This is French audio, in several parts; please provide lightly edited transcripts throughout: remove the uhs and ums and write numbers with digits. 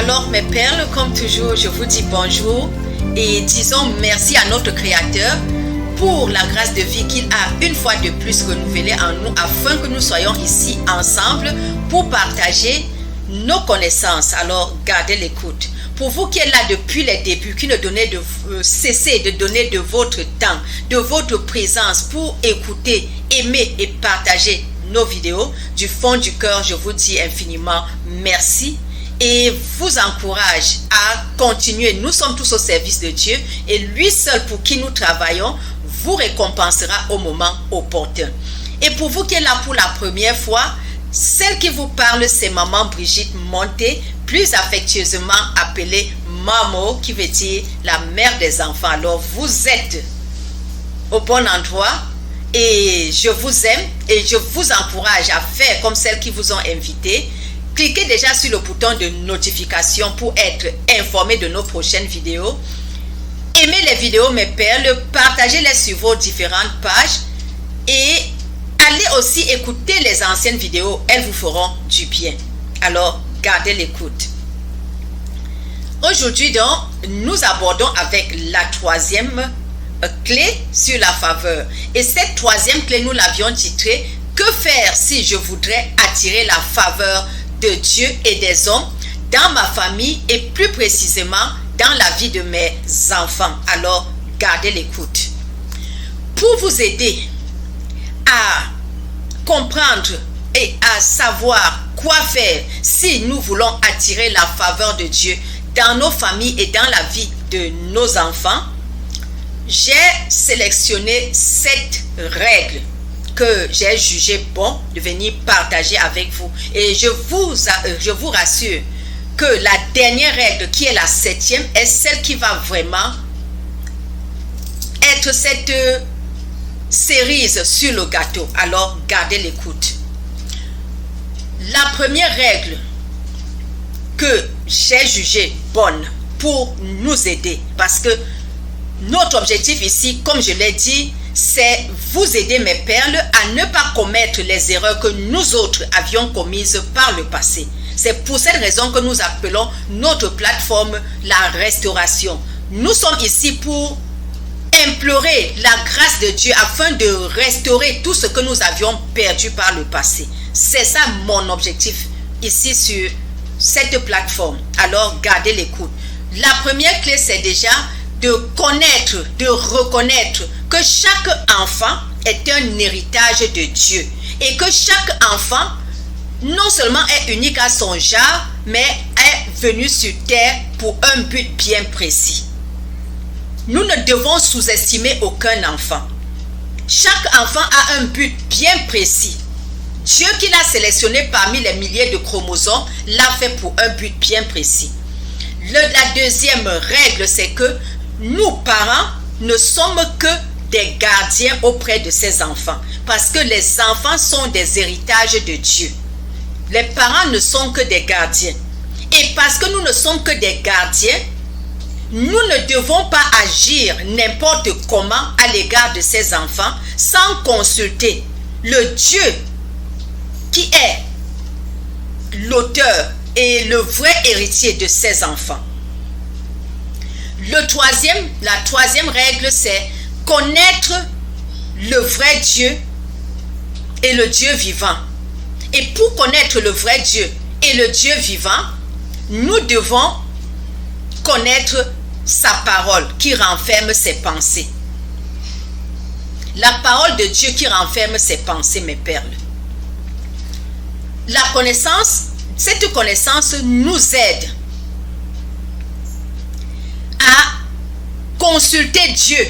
Alors mes perles, comme toujours, je vous dis bonjour et disons merci à notre Créateur pour la grâce de vie qu'il a une fois de plus renouvelée en nous afin que nous soyons ici ensemble pour partager nos connaissances. Alors gardez l'écoute. Pour vous qui êtes là depuis les débuts, qui ne donnez de cessez de donner de votre temps, de votre présence pour écouter, aimer et partager nos vidéos, du fond du cœur, je vous dis infiniment merci et vous encourage à continuer. Nous sommes tous au service de Dieu et lui seul pour qui nous travaillons vous récompensera au moment opportun. Et pour vous qui êtes là pour la première fois, celle qui vous parle, c'est maman Brigitte Monté, plus affectueusement appelée Mamo, qui veut dire la mère des enfants. Alors vous êtes au bon endroit et je vous aime et je vous encourage à faire comme celles qui vous ont invité. Cliquez déjà sur le bouton de notification pour être informé de nos prochaines vidéos. Aimez les vidéos mes perles, partagez-les sur vos différentes pages et allez aussi écouter les anciennes vidéos, elles vous feront du bien. Alors, gardez l'écoute. Aujourd'hui donc, nous abordons avec la troisième clé sur la faveur. Et cette troisième clé, nous l'avions titrée « Que faire si je voudrais attirer la faveur de Dieu et des hommes dans ma famille et plus précisément dans la vie de mes enfants ?» Alors, gardez l'écoute. Pour vous aider à comprendre et à savoir quoi faire si nous voulons attirer la faveur de Dieu dans nos familles et dans la vie de nos enfants, j'ai sélectionné 7 règles que j'ai jugé bon de venir partager avec vous. Et je vous rassure que la dernière règle, qui est la 7e, est celle qui va vraiment être cette cerise sur le gâteau. Alors, gardez l'écoute. La première règle que j'ai jugée bonne pour nous aider, parce que notre objectif ici, comme je l'ai dit, c'est vous aider mes perles à ne pas commettre les erreurs que nous autres avions commises par le passé. C'est pour cette raison que nous appelons notre plateforme la restauration. Nous sommes ici pour implorer la grâce de Dieu afin de restaurer tout ce que nous avions perdu par le passé. C'est ça mon objectif ici sur cette plateforme. Alors gardez l'écoute. La première clé, c'est déjà de connaître, de reconnaître que chaque enfant est un héritage de Dieu et que chaque enfant non seulement est unique à son genre, mais est venu sur terre pour un but bien précis. Nous ne devons sous-estimer aucun enfant. Chaque enfant a un but bien précis. Dieu qui l'a sélectionné parmi les milliers de chromosomes l'a fait pour un but bien précis. La deuxième règle, c'est que nous, parents, ne sommes que des gardiens auprès de ces enfants. Parce que les enfants sont des héritages de Dieu. Les parents ne sont que des gardiens. Et parce que nous ne sommes que des gardiens, nous ne devons pas agir n'importe comment à l'égard de ces enfants sans consulter le Dieu qui est l'auteur et le vrai héritier de ces enfants. La troisième règle, c'est connaître le vrai Dieu et le Dieu vivant. Et pour connaître le vrai Dieu et le Dieu vivant, nous devons connaître sa parole qui renferme ses pensées. La parole de Dieu qui renferme ses pensées, mes perles. Cette connaissance nous aide à consulter Dieu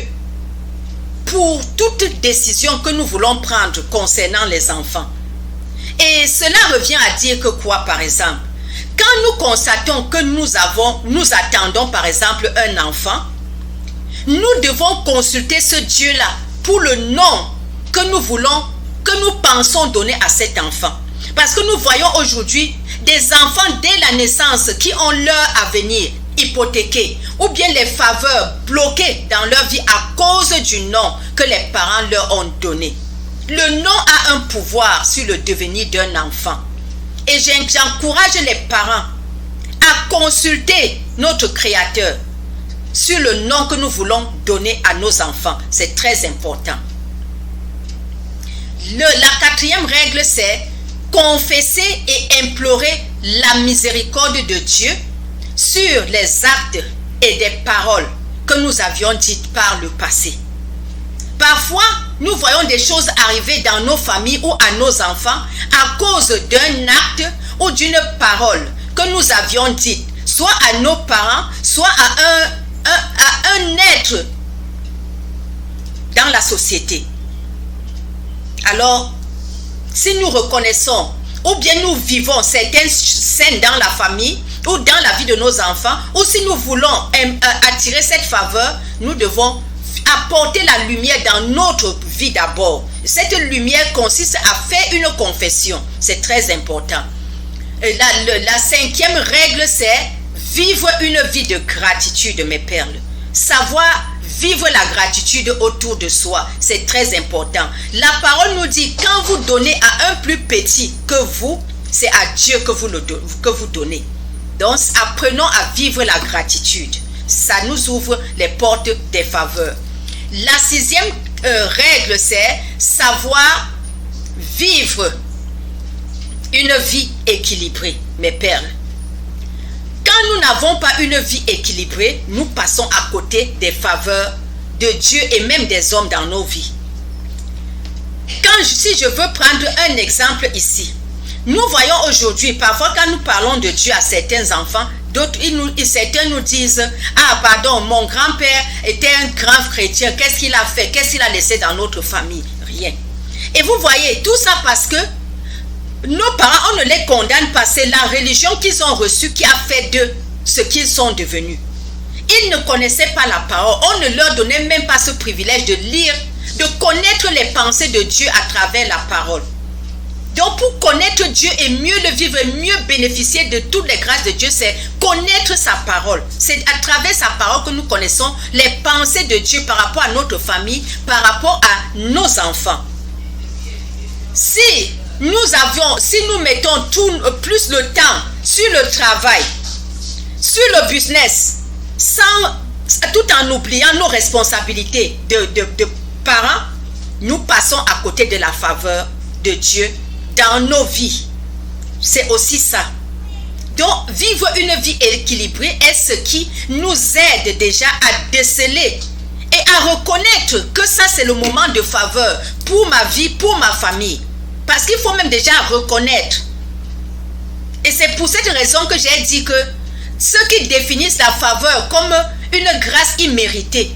pour toute décision que nous voulons prendre concernant les enfants. Et cela revient à dire que quoi, par exemple? Quand nous constatons que nous attendons par exemple un enfant, nous devons consulter ce Dieu-là pour le nom que nous pensons donner à cet enfant. Parce que nous voyons aujourd'hui des enfants dès la naissance qui ont leur avenir hypothéqué ou bien les faveurs bloquées dans leur vie à cause du nom que les parents leur ont donné. Le nom a un pouvoir sur le devenir d'un enfant. Et j'encourage les parents à consulter notre Créateur sur le nom que nous voulons donner à nos enfants. C'est très important. La quatrième règle, c'est confesser et implorer la miséricorde de Dieu sur les actes et des paroles que nous avions dites par le passé. Parfois, nous voyons des choses arriver dans nos familles ou à nos enfants à cause d'un acte ou d'une parole que nous avions dite, soit à nos parents, soit à un être dans la société. Alors, si nous reconnaissons ou bien nous vivons certaines scènes dans la famille ou dans la vie de nos enfants, ou si nous voulons attirer cette faveur, nous devons apporter la lumière dans notre vie d'abord. Cette lumière consiste à faire une confession. C'est très important. La cinquième règle, c'est vivre une vie de gratitude, mes perles. Savoir vivre la gratitude autour de soi, c'est très important. La parole nous dit, quand vous donnez à un plus petit que vous, c'est à Dieu que vous donnez. Donc, apprenons à vivre la gratitude. Ça nous ouvre les portes des faveurs. La sixième règle, c'est savoir vivre une vie équilibrée, mes perles. Quand nous n'avons pas une vie équilibrée, nous passons à côté des faveurs de Dieu et même des hommes dans nos vies. Si je veux prendre un exemple ici, nous voyons aujourd'hui, parfois quand nous parlons de Dieu à certains enfants, certains nous disent, ah pardon, mon grand-père était un grand chrétien, qu'est-ce qu'il a fait, qu'est-ce qu'il a laissé dans notre famille? Rien. Et vous voyez, tout ça parce que nos parents, on ne les condamne pas, c'est la religion qu'ils ont reçue qui a fait d'eux ce qu'ils sont devenus. Ils ne connaissaient pas la parole, on ne leur donnait même pas ce privilège de lire, de connaître les pensées de Dieu à travers la parole. Donc pour connaître Dieu et mieux le vivre, mieux bénéficier de toutes les grâces de Dieu, c'est connaître sa parole. C'est à travers sa parole que nous connaissons les pensées de Dieu par rapport à notre famille, par rapport à nos enfants. Si nous mettons plus le temps sur le travail, sur le business, tout en oubliant nos responsabilités de parents, nous passons à côté de la faveur de Dieu dans nos vies. C'est aussi ça. Donc, vivre une vie équilibrée est ce qui nous aide déjà à déceler et à reconnaître que ça, c'est le moment de faveur pour ma vie, pour ma famille. Parce qu'il faut même déjà reconnaître. Et c'est pour cette raison que j'ai dit que ceux qui définissent la faveur comme une grâce imméritée,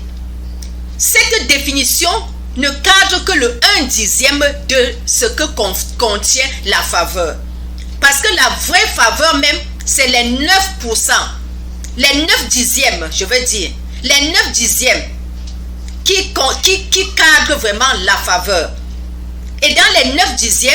cette définition ne cadre que le 1/10 de ce que contient la faveur. Parce que la vraie faveur même, c'est les 9%. Les 9/10, je veux dire. Les 9/10 qui cadrent vraiment la faveur. Et dans les 9/10,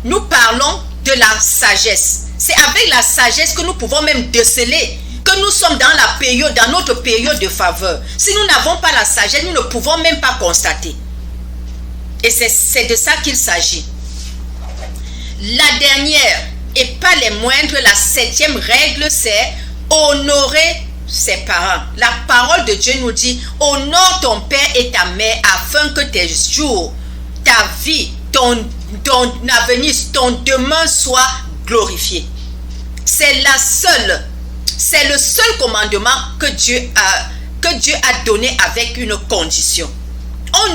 nous parlons de la sagesse. C'est avec la sagesse que nous pouvons même déceler que nous sommes dans notre période de faveur. Si nous n'avons pas la sagesse, nous ne pouvons même pas constater. Et c'est de ça qu'il s'agit. La dernière, et pas les moindres, la 7e règle, c'est honorer ses parents. La parole de Dieu nous dit, honore ton père et ta mère afin que tes jours, ta vie, ton avenir, ton demain soit glorifié. C'est le seul commandement que Dieu a donné avec une condition.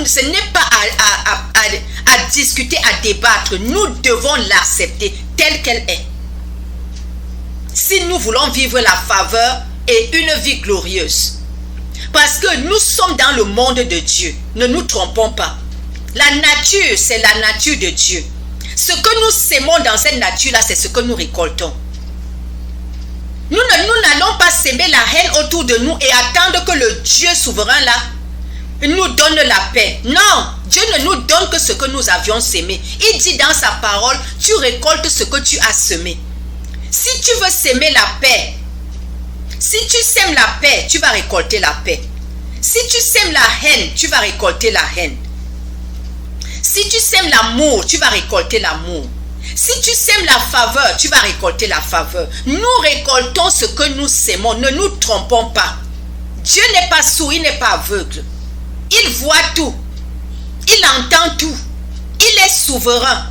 Ce n'est pas à discuter, à débattre. Nous devons l'accepter telle qu'elle est. Si nous voulons vivre la faveur et une vie glorieuse. Parce que nous sommes dans le monde de Dieu. Ne nous trompons pas. La nature, c'est la nature de Dieu. Ce que nous sémons dans cette nature-là, c'est ce que nous récoltons. Nous n'allons pas s'aimer la haine autour de nous et attendre que le Dieu souverain là nous donne la paix. Non, Dieu ne nous donne que ce que nous avions sémé. Il dit dans sa parole, tu récoltes ce que tu as semé. Si tu veux s'aimer la paix, si tu sèmes la paix, tu vas récolter la paix. Si tu sèmes la haine, tu vas récolter la haine. Si tu sèmes l'amour, tu vas récolter l'amour. Si tu sèmes la faveur, tu vas récolter la faveur. Nous récoltons ce que nous sémons. Ne nous trompons pas. Dieu n'est pas sourd, il n'est pas aveugle. Il voit tout. Il entend tout. Il est souverain.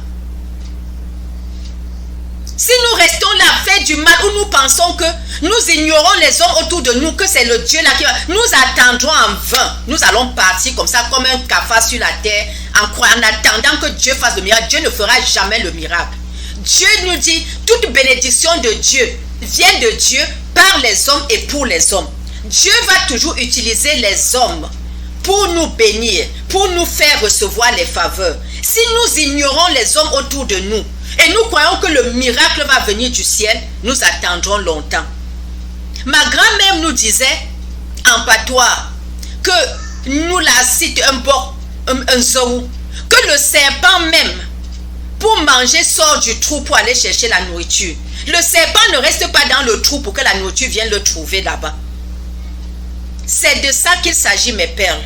Si nous restons là, fait du mal, où nous pensons que nous ignorons les hommes autour de nous, que c'est le Dieu là qui va, nous attendrons en vain. Nous allons partir comme ça, comme un cafard sur la terre, en attendant que Dieu fasse le miracle. Dieu ne fera jamais le miracle. Dieu nous dit, toute bénédiction de Dieu vient de Dieu par les hommes et pour les hommes. Dieu va toujours utiliser les hommes pour nous bénir, pour nous faire recevoir les faveurs. Si nous ignorons les hommes autour de nous, et nous croyons que le miracle va venir du ciel, nous attendrons longtemps. Ma grand-mère nous disait en patois que nous la cite un zorou, que le serpent même, pour manger, sort du trou pour aller chercher la nourriture. Le serpent ne reste pas dans le trou pour que la nourriture vienne le trouver là-bas. C'est de ça qu'il s'agit, mes perles.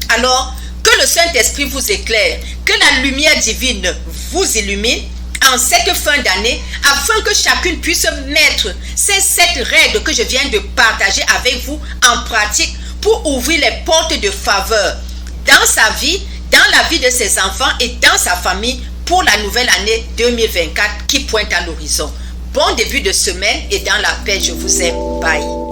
Alors, que le Saint-Esprit vous éclaire, que la lumière divine vous illumine en cette fin d'année, afin que chacune puisse mettre ces 7 règles que je viens de partager avec vous en pratique pour ouvrir les portes de faveur dans sa vie, dans la vie de ses enfants et dans sa famille pour la nouvelle année 2024 qui pointe à l'horizon. Bon début de semaine et dans la paix, je vous aime. Bye.